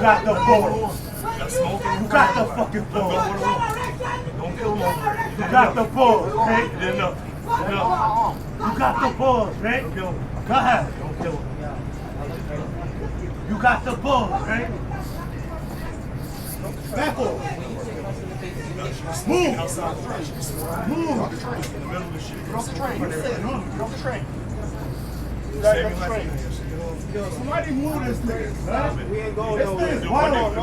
got the bull. Got smoke in You got the fucking bull. Don't kill him. You got the bull, okay? You did enough. Enough. You got the bull, okay? Don't kill him. Go ahead. Don't kill him. You got the bull, okay? Back off. Move. Outside the train. Move. In the middle of the shit. Get off the train. Get off the train. Save your life. Somebody move this nigga, man. We ain't going This nowhere. thing's wild.